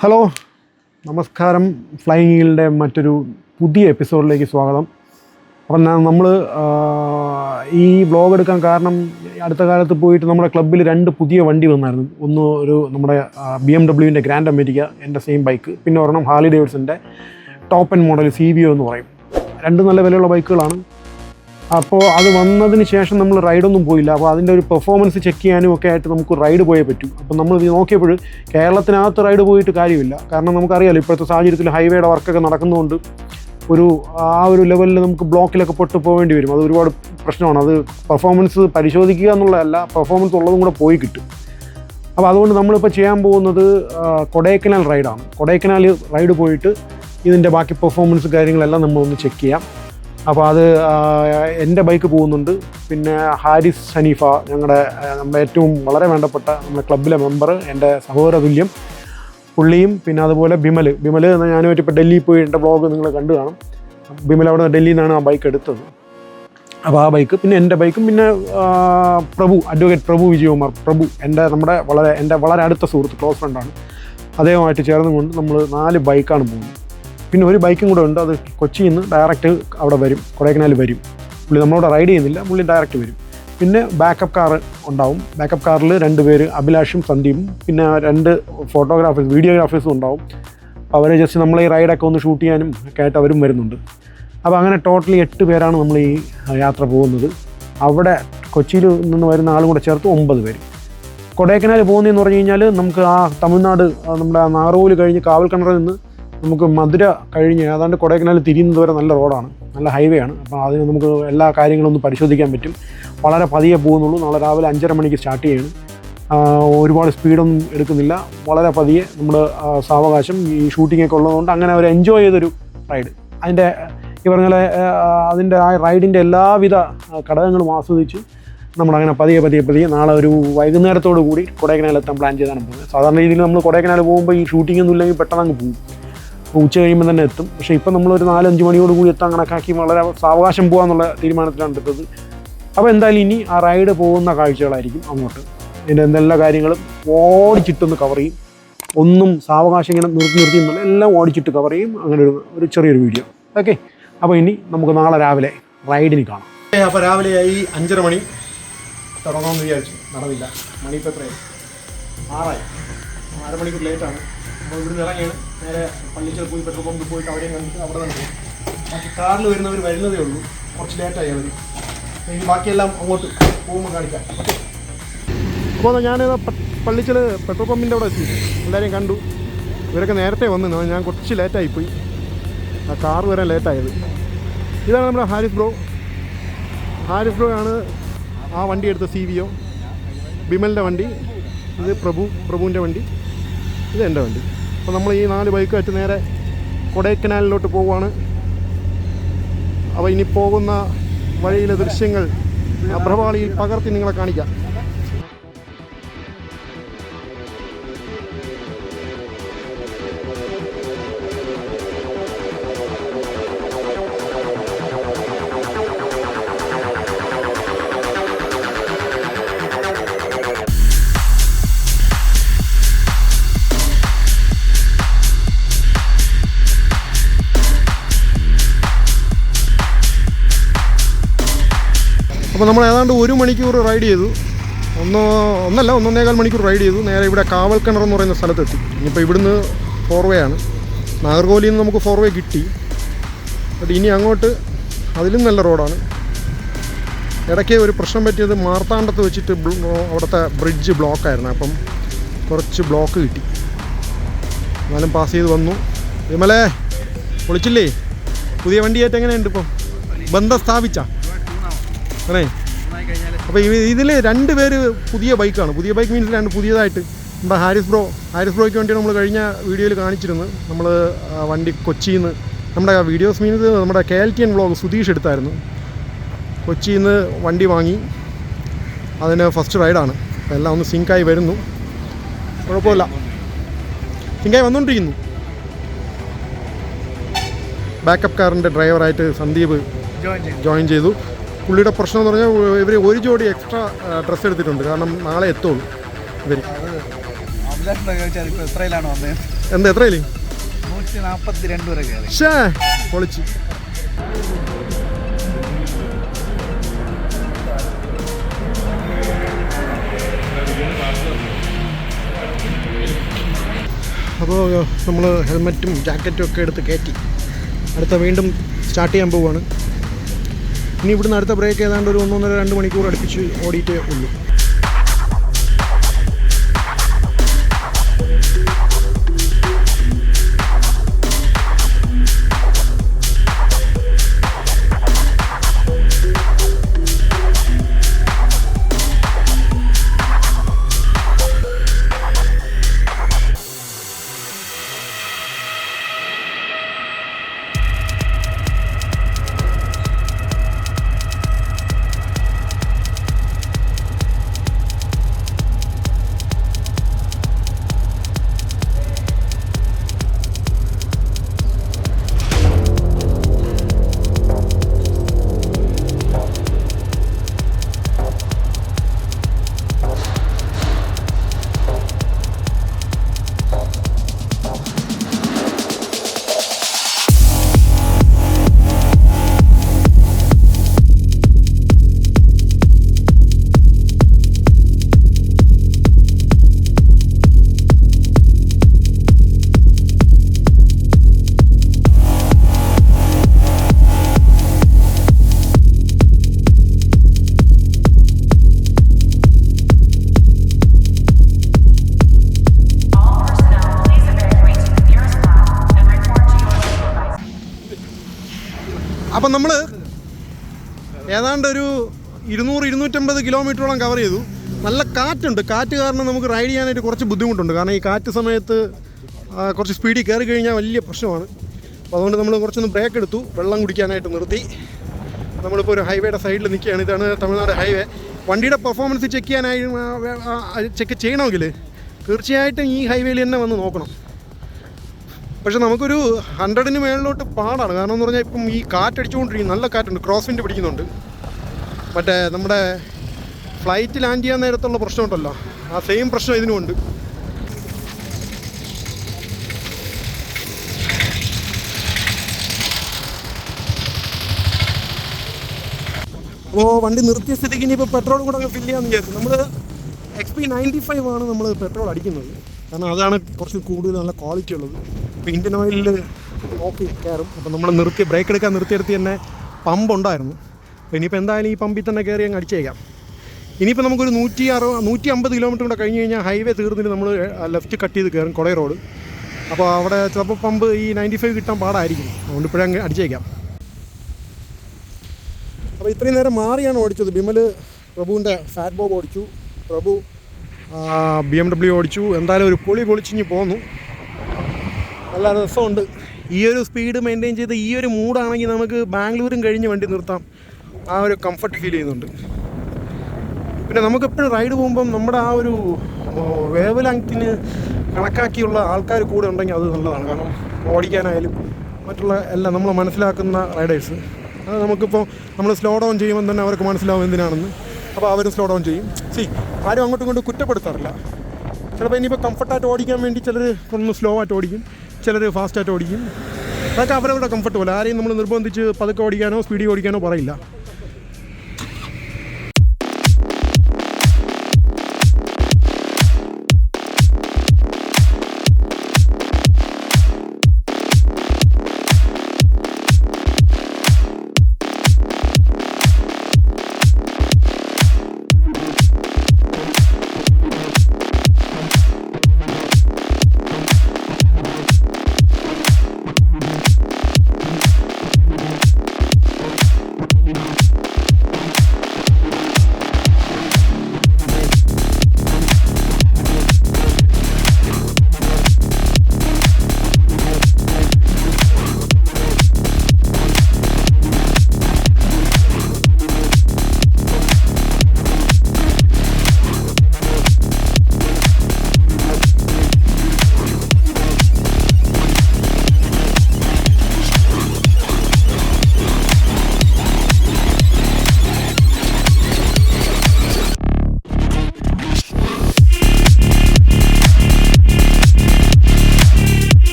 Hello നമസ്കാരം. Flying ഈഗിളിൻ്റെ മറ്റൊരു പുതിയ എപ്പിസോഡിലേക്ക് സ്വാഗതം. അപ്പം നമ്മൾ ഈ വ്ളോഗ് എടുക്കാൻ കാരണം അടുത്ത കാലത്ത് പോയിട്ട് നമ്മുടെ ക്ലബ്ബിൽ 2 പുതിയ വണ്ടി വന്നായിരുന്നു. ഒന്ന് നമ്മുടെ BMW ഗ്രാൻഡ് അമേരിക്ക, എൻ്റെ സെയിം ബൈക്ക്, പിന്നെ ഒരെണ്ണം ഹാർലി ഡേവിഡ്സൻ്റെ ടോപ്പ് എൻഡ് മോഡൽ CVO എന്ന് പറയും. 2 നല്ല വിലയുള്ള ബൈക്കുകളാണ്. അപ്പോൾ അത് വന്നതിന് ശേഷം നമ്മൾ റൈഡൊന്നും പോയില്ല. അപ്പോൾ അതിൻ്റെ ഒരു പെർഫോമൻസ് ചെക്ക് ചെയ്യാനും ഒക്കെ ആയിട്ട് നമുക്ക് റൈഡ് പോയേ പറ്റൂ. അപ്പം നമ്മൾ നോക്കിയപ്പോൾ കേരളത്തിനകത്ത് റൈഡ് പോയിട്ട് കാര്യമില്ല. കാരണം നമുക്കറിയാമല്ലോ ഇപ്പോഴത്തെ സാഹചര്യത്തിൽ ഹൈവേയുടെ വർക്കൊക്കെ നടക്കുന്നതുകൊണ്ട് ആ ഒരു ലെവലിൽ നമുക്ക് ബ്ലോക്കിലൊക്കെ പൊട്ട് പോകേണ്ടി വരും. അത് ഒരുപാട് പ്രശ്നമാണ്. അത് പെർഫോമൻസ് പരിശോധിക്കുക എന്നുള്ളതല്ല, പെർഫോമൻസ് ഉള്ളതും കൂടെ പോയി കിട്ടും. അപ്പോൾ അതുകൊണ്ട് നമ്മളിപ്പോൾ ചെയ്യാൻ പോകുന്നത് കൊടൈക്കനാൽ റൈഡാണ്. കൊടൈക്കനാൽ റൈഡ് പോയിട്ട് ഇതിൻ്റെ ബാക്കി പെർഫോമൻസ് കാര്യങ്ങളെല്ലാം നമ്മളൊന്ന് ചെക്ക് ചെയ്യാം. അപ്പോൾ അത് എൻ്റെ ബൈക്ക് പോകുന്നുണ്ട്, പിന്നെ ഹാരിസ് ഹനീഫ, നമ്മുടെ ഏറ്റവും വളരെ വേണ്ടപ്പെട്ട നമ്മുടെ ക്ലബ്ബിലെ മെമ്പർ, എൻ്റെ സഹോദര തുല്യം, പുള്ളിയും, പിന്നെ അതുപോലെ ബിമൽ ഞാനുമായിട്ട് ഇപ്പോൾ ഡൽഹിയിൽ പോയി എൻ്റെ വ്ളോഗ് നിങ്ങൾ കണ്ടു കാണും. ബിമൽ അവിടെ ഡൽഹിയിൽ നിന്നാണ് ആ ബൈക്ക് എടുത്തത്. അപ്പോൾ ആ ബൈക്ക്, പിന്നെ എൻ്റെ ബൈക്കും, പിന്നെ അഡ്വക്കേറ്റ് പ്രഭു വിജയകുമാർ, എൻ്റെ വളരെ അടുത്ത സുഹൃത്ത്, ക്ലോസ് ഫ്രണ്ടാണ്. അദ്ദേഹമായിട്ട് ചേർന്നുകൊണ്ട് നമ്മൾ 4 ബൈക്കാണ് പോകുന്നത്. പിന്നെ ഒരു ബൈക്കും കൂടെ ഉണ്ട്. അത് കൊച്ചിയിൽ നിന്ന് ഡയറക്റ്റ് അവിടെ വരും, കൊടൈക്കനാൽ വരും. പുള്ളി നമ്മളോട് റൈഡ് ചെയ്യുന്നില്ല, പുള്ളി ഡയറക്റ്റ് വരും. പിന്നെ ബാക്കപ്പ് കാർ ഉണ്ടാവും. ബാക്കപ്പ് കാറിൽ 2 പേര്, അഭിലാഷും സന്ദീപും, പിന്നെ 2 ഫോട്ടോഗ്രാഫേഴ്സ്, വീഡിയോഗ്രാഫേഴ്സും ഉണ്ടാവും. അപ്പോൾ അവർ ജസ്റ്റ് നമ്മളെ ഈ റൈഡൊക്കെ ഒന്ന് ഷൂട്ട് ചെയ്യാനും ഒക്കെ ആയിട്ട് അവരും വരുന്നുണ്ട്. അപ്പോൾ അങ്ങനെ ടോട്ടലി 8 പേരാണ് നമ്മൾ ഈ യാത്ര പോകുന്നത്. അവിടെ കൊച്ചിയിൽ നിന്ന് വരുന്ന ആളും കൂടെ ചേർത്ത് 9 പേര്. കൊടൈക്കനാൽ പോകുന്നതെന്ന് പറഞ്ഞു കഴിഞ്ഞാൽ നമുക്ക് ആ തമിഴ്നാട് നമ്മുടെ നാഗർകോവിൽ കഴിഞ്ഞ് കാവൽക്കിണറിൽ നിന്ന് നമുക്ക് മധുര കഴിഞ്ഞ് ഏതാണ്ട് കൊടൈക്കനാൽ തിരിയുന്നത് വരെ നല്ല റോഡാണ്, നല്ല ഹൈവേ ആണ്. അപ്പോൾ അതിന് നമുക്ക് എല്ലാ കാര്യങ്ങളൊന്നും പരിശോധിക്കാൻ പറ്റും. വളരെ പതിയെ പോകുന്നുള്ളൂ. നാളെ രാവിലെ 5:30 മണിക്ക് സ്റ്റാർട്ട് ചെയ്യണം. ഒരുപാട് സ്പീഡൊന്നും എടുക്കുന്നില്ല, വളരെ പതിയെ നമ്മൾ സാവകാശം. ഈ ഷൂട്ടിങ്ങൊക്കെ ഉള്ളതുകൊണ്ട് അങ്ങനെ ഒരു എൻജോയ് ചെയ്തൊരു റൈഡ്. അതിൻ്റെ ഈ പറഞ്ഞ പോലെ അതിൻ്റെ ആ റൈഡിൻ്റെ എല്ലാവിധ ഘടകങ്ങളും ആസ്വദിച്ച് നമ്മളങ്ങനെ പതിയെ നാളെ ഒരു വൈകുന്നേരത്തോടു കൂടി കൊടൈക്കനാൽ എത്താൻ പ്ലാൻ ചെയ്താണ് പോകുന്നത്. സാധാരണ രീതിയിൽ നമ്മൾ കൊടൈക്കനാൽ പോകുമ്പോൾ ഈ ഷൂട്ടിങ്ങൊന്നും ഇല്ലെങ്കിൽ പെട്ടെന്ന് അങ്ങ് പോകും, ഉച്ച കഴിയുമ്പോൾ തന്നെ എത്തും. പക്ഷേ ഇപ്പം നമ്മളൊരു 4-5 മണിയോട് കൂടി എത്താൻ കണക്കാക്കി വളരെ സാവകാശം പോകാമെന്നുള്ള തീരുമാനത്തിലാണ് എടുത്തത്. അപ്പോൾ എന്തായാലും ഇനി ആ റൈഡ് പോകുന്ന കാഴ്ചകളായിരിക്കും അങ്ങോട്ട്. ഇതിൻ്റെ എന്തെല്ലാം കാര്യങ്ങളും ഓടിച്ചിട്ടൊന്ന് കവർ ചെയ്യും. ഒന്നും സാവകാശം ഇങ്ങനെ നിർത്തി എന്നുള്ള എല്ലാം ഓടിച്ചിട്ട് കവർ ചെയ്യും. അങ്ങനെ ഒരു ചെറിയൊരു വീഡിയോ. ഓക്കെ, അപ്പോൾ ഇനി നമുക്ക് നാളെ രാവിലെ റൈഡിന് കാണാം. അപ്പോൾ രാവിലെയായി 5:30 മണി. തുടങ്ങാമെന്ന് വിചാരിച്ചു, നടന്നില്ല. മണി ഇപ്പോൾ എത്രയായി? 6 മണിക്കൂർ ലേറ്റാണ്. അപ്പോൾ ഇവിടുന്ന് ഇറങ്ങിയാണ് നേരെ പള്ളിച്ചൽ പോയി പെട്രോൾ പമ്പിൽ പോയിട്ട് അവിടെയും കണ്ടിട്ട് അവിടെ നിന്ന് പോകും. ബാക്കി കാറിൽ വരുന്നവർ വരുന്നതേ ഉള്ളൂ, കുറച്ച് ലേറ്റായി അവർ. ഇനി ബാക്കിയെല്ലാം അങ്ങോട്ട് പോകുമ്പോൾ കാണിക്കാം. ഓക്കെ, അപ്പോൾ ഞാൻ പള്ളിച്ചൽ പെട്രോൾ പമ്പിൻ്റെ അവിടെ എത്തി. എല്ലാവരെയും കണ്ടു. ഇവരൊക്കെ നേരത്തെ വന്നു, ഞാൻ കുറച്ച് ലേറ്റായിപ്പോയി. ആ കാറ് വരാൻ ലേറ്റായത്. ഇതാണ് നമ്മുടെ ഹാരിസ് ബ്രോ ആണ് ആ വണ്ടി എടുത്ത CVO. ബിമലിൻ്റെ വണ്ടി, ഇത് പ്രഭുവിൻ്റെ വണ്ടി, ഇത് എൻ്റെ വണ്ടി. അപ്പോൾ നമ്മൾ ഈ 4 ബൈക്കായിട്ട് നേരെ കൊടൈക്കനാലിലോട്ട് പോവുകയാണ്. അപ്പോൾ ഇനി പോകുന്ന വഴിയിലെ ദൃശ്യങ്ങൾ അഭ്രപാളിയിൽ പകർത്തി നിങ്ങളെ കാണിക്കാം. അപ്പോൾ നമ്മൾ ഏതാണ്ട് 1 മണിക്കൂർ റൈഡ് ചെയ്തു. 1.5 മണിക്കൂർ റൈഡ് ചെയ്തു. നേരെ ഇവിടെ കാവൽക്കിണർ എന്ന് പറയുന്ന സ്ഥലത്തെത്തി. ഇനിയിപ്പോൾ ഇവിടുന്ന് 4 വേ ആണ്. നാഗർകോവിലിൽ നിന്ന് നമുക്ക് 4 വേ കിട്ടി. ബട്ട് ഇനി അങ്ങോട്ട് അതിലും നല്ല റോഡാണ്. ഇടയ്ക്ക് ഒരു പ്രശ്നം പറ്റിയത് മാർത്താണ്ഡത്ത് വെച്ചിട്ട് അവിടുത്തെ ബ്രിഡ്ജ് ബ്ലോക്കായിരുന്നു. അപ്പം കുറച്ച് ബ്ലോക്ക് കിട്ടി. എന്നാലും പാസ് ചെയ്ത് വന്നു. വിമലേ, പൊളിച്ചില്ലേ? പുതിയ വണ്ടിയായിട്ട് എങ്ങനെയുണ്ട്? ഇപ്പം ബന്ധം സ്ഥാപിച്ച അതെ. അപ്പോൾ ഇതിൽ 2 പേര് പുതിയ ബൈക്കാണ്. പുതിയ ബൈക്ക് മീൻസ് 2 പുതിയതായിട്ട്. നമ്മുടെ ഹാരിസ് ബ്രോയ്ക്ക് വേണ്ടി നമ്മൾ കഴിഞ്ഞ വീഡിയോയിൽ കാണിച്ചിരുന്നു. നമ്മൾ വണ്ടി കൊച്ചിയിൽ നിന്ന്, നമ്മുടെ വീഡിയോസ് മീൻസ് നമ്മുടെ KLTN വ്ളോഗ് സുധീഷ് എടുത്തായിരുന്നു. കൊച്ചിയിൽ നിന്ന് വണ്ടി വാങ്ങി, അതിന് ഫസ്റ്റ് റൈഡാണ്. അപ്പോൾ എല്ലാം ഒന്ന് സിങ്കായി വരുന്നു, കുഴപ്പമില്ല, സിങ്കായി വന്നുകൊണ്ടിരിക്കുന്നു. ബാക്കപ്പ് കാറിൻ്റെ ഡ്രൈവറായിട്ട് സന്ദീപ് ജോയിൻ ചെയ്തു. പുള്ളിയുടെ പ്രശ്നം എന്ന് പറഞ്ഞാൽ ഇവർ 1 ജോഡി എക്സ്ട്രാ ഡ്രസ്സ് എടുത്തിട്ടുണ്ട്. കാരണം നാളെ എത്തുള്ളൂ ഇവർ. എത്രയിലാണ് വന്നത്? എന്താ എത്രയില്ലേ? 142 വരെ കയറി. പൊളിച്ച്. അപ്പോൾ നമ്മൾ ഹെൽമെറ്റും ജാക്കറ്റും ഒക്കെ എടുത്ത് കയറ്റി വീണ്ടും സ്റ്റാർട്ട് ചെയ്യാൻ പോവുകയാണ്. ഇനി ഇവിടുന്ന് അടുത്ത ബ്രേക്ക് ഏതാണ്ട് ഒരു 1.5-2 മണിക്കൂർ അടുപ്പിച്ച് ഓടിയിട്ടേ ഉള്ളൂ. അപ്പം നമ്മൾ ഏതാണ്ട് ഒരു 200-250 കിലോമീറ്ററോളം കവർ ചെയ്തു. നല്ല കാറ്റുണ്ട്. കാറ്റ് കാരണം നമുക്ക് റൈഡ് ചെയ്യാനായിട്ട് കുറച്ച് ബുദ്ധിമുട്ടുണ്ട്. കാരണം ഈ കാറ്റ് സമയത്ത് കുറച്ച് സ്പീഡിൽ കയറി കഴിഞ്ഞാൽ വലിയ പ്രശ്നമാണ്. അപ്പോൾ അതുകൊണ്ട് നമ്മൾ കുറച്ചൊന്ന് ബ്രേക്ക് എടുത്തു, വെള്ളം കുടിക്കാനായിട്ട് നിർത്തി. നമ്മളിപ്പോൾ ഒരു ഹൈവേയുടെ സൈഡിൽ നിൽക്കുകയാണ്. ഇതാണ് തമിഴ്നാട് ഹൈവേ. വണ്ടിയുടെ പെർഫോമൻസ് ചെക്ക് ചെയ്യണമെങ്കിൽ തീർച്ചയായിട്ടും ഈ ഹൈവേയിൽ തന്നെ വന്ന് നോക്കണം. പക്ഷെ നമുക്കൊരു 100-ന് മേളിലോട്ട് പാടാണ്. കാരണം എന്ന് പറഞ്ഞാൽ ഇപ്പം ഈ കാറ്റടിച്ചുകൊണ്ടിരിക്കും. നല്ല കാറ്റുണ്ട്, ക്രോസ് വിൻഡ് പിടിക്കുന്നുണ്ട്. മറ്റേ നമ്മുടെ ഫ്ലൈറ്റ് ലാൻഡ് ചെയ്യാൻ നേരത്തുള്ള പ്രശ്നമുണ്ടല്ലോ, ആ സെയിം പ്രശ്നം ഇതിനുമുണ്ട്. അപ്പോൾ വണ്ടി നിർത്തിയ സ്ഥിതിക്ക് ഇനിയിപ്പോൾ പെട്രോൾ കൂടെ അങ്ങ് ഫില്ല് ചെയ്യാമെന്ന് വിചാരിച്ചു. നമ്മൾ XP95 ആണ് നമ്മൾ പെട്രോൾ അടിക്കുന്നത്. കാരണം അതാണ് കുറച്ച് കൂടുതൽ നല്ല ക്വാളിറ്റി ഉള്ളത്. ഇപ്പോൾ ഇന്ത്യൻ ഓയിലിൽ നോക്കി കയറും. അപ്പോൾ നമ്മൾ ബ്രേക്ക് എടുക്കാൻ നിർത്തിയെടുത്ത് തന്നെ പമ്പ് ഉണ്ടായിരുന്നു. അപ്പോൾ ഇനിയിപ്പോൾ എന്തായാലും ഈ പമ്പിൽ തന്നെ കയറി അങ്ങ് അടിച്ചേക്കാം. ഇനിയിപ്പോൾ നമുക്കൊരു 150 കിലോമീറ്റർ കൂടെ കഴിഞ്ഞ് കഴിഞ്ഞാൽ ഹൈവേ തീർന്നിട്ട് നമ്മൾ ലെഫ്റ്റ് കട്ട് ചെയ്ത് കയറും കൊടയ് റോഡ്. അപ്പോൾ അവിടെ ചിലപ്പോൾ പമ്പ് ഈ 95 കിട്ടാൻ പാടായിരിക്കും. അതുകൊണ്ട് ഇപ്പോഴേ അങ്ങ് അടിച്ചേക്കാം. അപ്പോൾ ഇത്രയും നേരം മാറിയാണ് ഓടിച്ചത്. ബിമൽ പ്രഭുവിൻ്റെ ഫാറ്റ് ബോബ് ഓടിച്ചു, പ്രഭു BMW ഓടിച്ചു. എന്തായാലും ഒരു പൊളിച്ചിഞ്ഞ് പോന്നു. നല്ല രസമുണ്ട്. ഈ ഒരു സ്പീഡ് മെയിൻറ്റെയിൻ ചെയ്ത് ഈ ഒരു മൂഡാണെങ്കിൽ നമുക്ക് ബാംഗ്ലൂരും കഴിഞ്ഞ് വണ്ടി നിർത്താം. ആ ഒരു കംഫർട്ട് ഫീൽ ചെയ്യുന്നുണ്ട്. പിന്നെ നമുക്കെപ്പോഴും റൈഡ് പോകുമ്പം നമ്മുടെ ആ ഒരു വേവ് ലെങ്ത്തിന് കണക്കാക്കിയുള്ള ആൾക്കാർ കൂടെ ഉണ്ടെങ്കിൽ അത് നല്ലതാണ്. കാരണം ഓടിക്കാനായാലും മറ്റുള്ള എല്ലാം നമ്മൾ മനസ്സിലാക്കുന്ന റൈഡേഴ്സ്, അത് നമുക്കിപ്പോൾ നമ്മൾ സ്ലോ ഡൗൺ ചെയ്യുമ്പോൾ തന്നെ അവർക്ക് മനസ്സിലാവും എന്തിനാണെന്ന്. അപ്പോൾ അവരും സ്ലോ ഡൗൺ ചെയ്യും. ആരും അങ്ങോട്ടും ഇങ്ങോട്ടും കുറ്റപ്പെടുത്താറില്ല. ചിലപ്പോൾ ഇനിയിപ്പോൾ കംഫർട്ടായിട്ട് ഓടിക്കാൻ വേണ്ടി ചിലർ ഒന്ന് സ്ലോ ആയിട്ട് ഓടിക്കും, ചിലർ ഫാസ്റ്റായിട്ട് ഓടിക്കും. അതൊക്കെ അവരവരുടെ കംഫർട്ട് പോലെ. ആരെയും നമ്മൾ നിർബന്ധിച്ച് പതുക്കെ ഓടിക്കാനോ സ്പീഡിൽ ഓടിക്കാനോ പറയില്ല.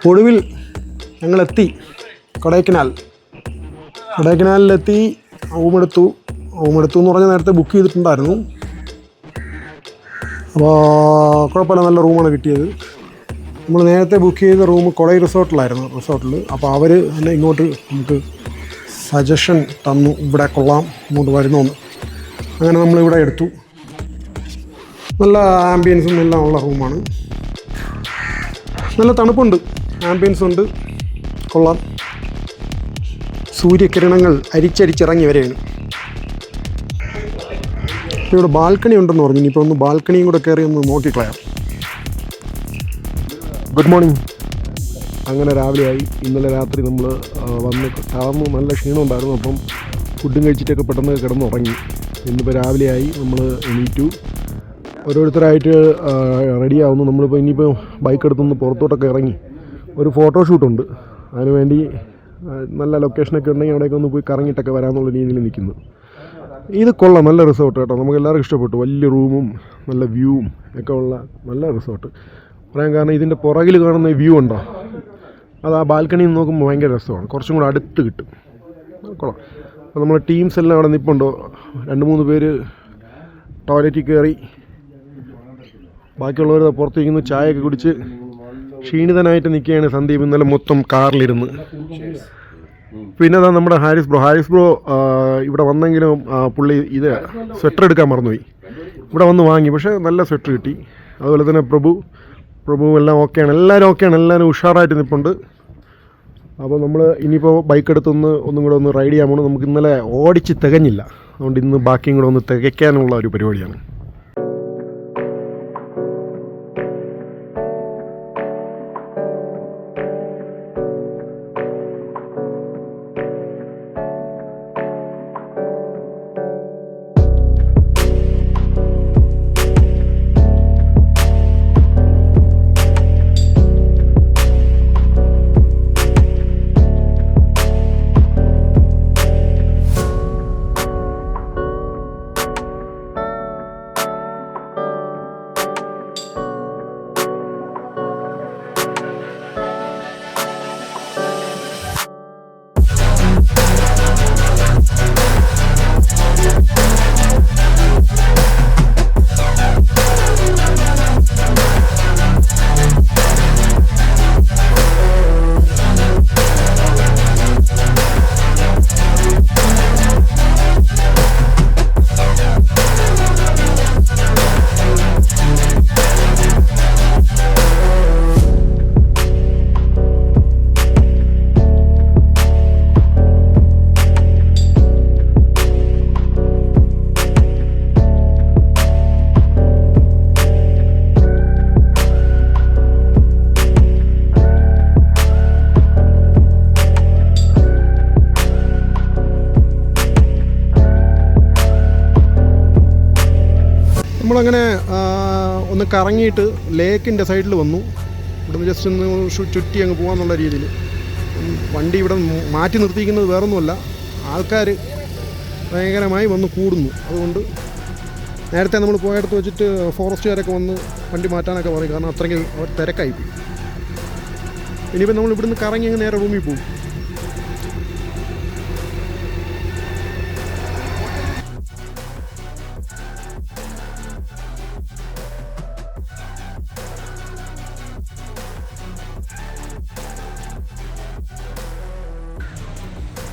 ഒടുവിൽ ഞങ്ങളെത്തി കൊടൈക്കനാലിലെത്തി. റൂമെടുത്തു എന്ന് പറഞ്ഞാൽ നേരത്തെ ബുക്ക് ചെയ്തിട്ടുണ്ടായിരുന്നു. അപ്പോൾ കുഴപ്പമില്ല, നല്ല റൂമാണ് കിട്ടിയത്. നമ്മൾ നേരത്തെ ബുക്ക് ചെയ്ത റൂം കൊടൈ റിസോർട്ടിൽ. അപ്പോൾ അവർ തന്നെ ഇങ്ങോട്ട് നമുക്ക് സജഷൻ തന്നു, ഇവിടെ കൊള്ളാം, ഇങ്ങോട്ട് വരുന്നോന്ന്. അങ്ങനെ നമ്മളിവിടെ എടുത്തു. നല്ല ആംബിയൻസും എല്ലാം ഉള്ള റൂമാണ്. നല്ല തണുപ്പുണ്ട്, ആംബിയൻസ് ഉണ്ട്, കൊള്ളാം. സൂര്യകിരണങ്ങൾ അരിച്ചരിച്ചിറങ്ങി വരെയാണ്. ഇവിടെ ബാൽക്കണി ഉണ്ടെന്ന് പറഞ്ഞു. ഇനിയിപ്പോൾ ഒന്ന് ബാൽക്കണിയും കൂടെ കയറി ഒന്ന് നോക്കിക്കളയാം. Good morning. അങ്ങനെ രാവിലെയായി. ഇന്നലെ രാത്രി നമ്മൾ വന്ന് തളർന്നു, നല്ല ക്ഷീണമുണ്ടായിരുന്നു. അപ്പം ഫുഡും കഴിച്ചിട്ടൊക്കെ പെട്ടെന്ന് കിടന്നുറങ്ങി. ഇന്നിപ്പോൾ രാവിലെയായി, നമ്മൾ എണീറ്റു. ഓരോരുത്തരായിട്ട് റെഡിയാവുന്നു. നമ്മളിപ്പോൾ ഇനിയിപ്പോൾ ബൈക്ക് എടുത്തൊന്ന് പുറത്തോട്ടൊക്കെ ഇറങ്ങി ഒരു ഫോട്ടോഷൂട്ടുണ്ട്. അതിനുവേണ്ടി നല്ല ലൊക്കേഷനൊക്കെ ഉണ്ടെങ്കിൽ അവിടെയൊക്കെ ഒന്ന് പോയി കറങ്ങിയിട്ടൊക്കെ വരാമെന്നുള്ള രീതിയിൽ നിൽക്കുന്നു. ഇത് കൊള്ളാം, നല്ല റിസോർട്ട് കേട്ടോ. നമുക്ക് എല്ലാവർക്കും ഇഷ്ടപ്പെട്ടു. വലിയ റൂമും നല്ല വ്യൂവും ഒക്കെ ഉള്ള നല്ല റിസോർട്ട്. പറയാൻ കാരണം ഇതിൻ്റെ പുറകിൽ കാണുന്ന വ്യൂ ഉണ്ടോ, അത് ആ ബാൽക്കണിയിൽ നിന്ന് നോക്കുമ്പോൾ ഭയങ്കര രസമാണ്. കുറച്ചും കൂടെ അടുത്ത് കിട്ടും. കൊള്ളാം. അപ്പോൾ നമ്മൾ ടീംസ് എല്ലാം അവിടെ നിൽപ്പുണ്ടോ. 2-3 പേര് ടോയ്ലറ്റിൽ കയറി, ബാക്കിയുള്ളവർ പുറത്തേക്കുന്നു, ചായയൊക്കെ കുടിച്ച് ക്ഷീണിതനായിട്ട് നിൽക്കുകയാണ് സന്ദീപ്. ഇന്നലെ മൊത്തം കാറിലിരുന്ന്. പിന്നെ അതാ നമ്മുടെ ഹാരിസ് ബ്രോ ഇവിടെ വന്നെങ്കിലും പുള്ളി ഇത് സ്വെറ്റർ എടുക്കാൻ മറന്നുപോയി. ഇവിടെ വന്ന് വാങ്ങി, പക്ഷേ നല്ല സ്വെറ്റർ കിട്ടി. അതുപോലെ തന്നെ പ്രഭു എല്ലാം ഓക്കെയാണ്, എല്ലാവരും ഉഷാറായിട്ട് നിൽപ്പുണ്ട്. അപ്പോൾ നമ്മൾ ഇനിയിപ്പോൾ ബൈക്ക് ഒന്നും കൂടെ ഒന്ന് റൈഡ് ചെയ്യാൻ പോകണം. നമുക്ക് ഇന്നലെ ഓടിച്ച് തികഞ്ഞില്ല, അതുകൊണ്ട് ഇന്ന് ബാക്കിയും കൂടെ ഒന്ന് തികയ്ക്കാനുള്ള ഒരു പരിപാടിയാണ്. നമ്മളങ്ങനെ ഒന്ന് കറങ്ങിയിട്ട് ലേക്കിൻ്റെ സൈഡിൽ വന്നു. ഇവിടുന്ന് ജസ്റ്റ് ഒന്ന് ചുറ്റി അങ്ങ് പോകാമെന്നുള്ള രീതിയിൽ. വണ്ടി ഇവിടെ മാറ്റി നിർത്തിയിരിക്കുന്നത് വേറൊന്നുമല്ല, ആൾക്കാർ ഭയങ്കരമായി വന്ന് കൂടുന്നു. അതുകൊണ്ട് നേരത്തെ നമ്മൾ പോയടുത്ത് വെച്ചിട്ട് ഫോറസ്റ്റുകാരൊക്കെ വന്ന് വണ്ടി മാറ്റാനൊക്കെ പറയും, കാരണം അത്രയ്ക്ക് അവർ തിരക്കായിപ്പോയി. ഇനിയിപ്പോൾ നമ്മൾ ഇവിടുന്ന് കറങ്ങി അങ്ങ് നേരെ റൂമിൽ പോകും.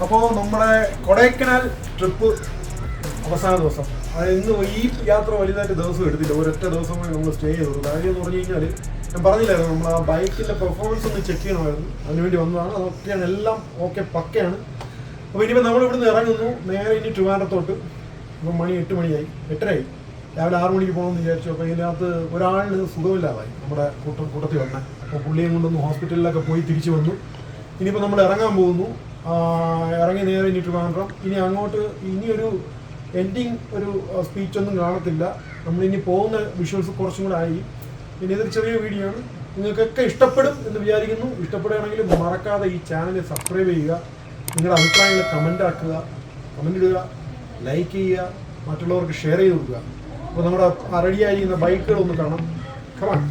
അപ്പോൾ നമ്മുടെ കൊടൈക്കനാൽ ട്രിപ്പ് അവസാന ദിവസം, അതായത് ഇന്ന് ഈ യാത്ര വലുതായിട്ട് ദിവസം എടുത്തില്ല, ഒരൊറ്റ ദിവസമായി നമ്മൾ സ്റ്റേ ചെയ്തത്. കാര്യം എന്ന് പറഞ്ഞു കഴിഞ്ഞാൽ ഞാൻ പറഞ്ഞില്ലായിരുന്നു, നമ്മൾ ആ ബൈക്കിൻ്റെ പെർഫോമൻസ് ഒന്ന് ചെക്ക് ചെയ്യണമായിരുന്നു, അതിനുവേണ്ടി വന്നതാണ്. അതൊക്കെയാണ്, എല്ലാം ഓക്കെ, പക്കയാണ്. അപ്പോൾ ഇനിയിപ്പോൾ നമ്മൾ ഇവിടുന്ന് ഇറങ്ങുന്നു, നേരെ ഇനി ട്രിവാൻഡ്രത്തോട്ട്. ഇപ്പം മണി 8 മണിയായി, 8:30. രാവിലെ 6 മണിക്ക് പോകണമെന്ന് വിചാരിച്ചു. അപ്പോൾ ഇതിനകത്ത് ഒരാളിന് സുഖമില്ലാതായി, നമ്മുടെ കൂട്ടത്തിൽ വന്നെ. അപ്പോൾ പുള്ളിയും കൊണ്ടൊന്ന് ഹോസ്പിറ്റലിലൊക്കെ പോയി തിരിച്ചു വന്നു. ഇനിയിപ്പോൾ നമ്മൾ ഇറങ്ങാൻ പോകുന്നു. ഇറങ്ങി നേരെ ഇനി ട്രിവാൻഡ്രം. ഇനി അങ്ങോട്ട് ഇനിയൊരു എൻഡിങ് ഒരു സ്പീച്ചൊന്നും കാണത്തില്ല. നമ്മളിനി പോകുന്ന വിഷ്വൽസ് കുറച്ചും കൂടെ ആയി. പിന്നെ ഇതൊരു ചെറിയ വീഡിയോ ആണ്, നിങ്ങൾക്കൊക്കെ ഇഷ്ടപ്പെടും എന്ന് വിചാരിക്കുന്നു. ഇഷ്ടപ്പെടുകയാണെങ്കിൽ മറക്കാതെ ഈ ചാനൽ സബ്സ്ക്രൈബ് ചെയ്യുക, നിങ്ങളുടെ അഭിപ്രായങ്ങൾ കമൻ്റ് ഇടുക, ലൈക്ക് ചെയ്യുക, മറ്റുള്ളവർക്ക് ഷെയർ ചെയ്ത് കൊടുക്കുക. അപ്പോൾ നമ്മുടെ റെഡിയായിരിക്കുന്ന ബൈക്കുകളൊന്ന് കാണാം. കമാൺ.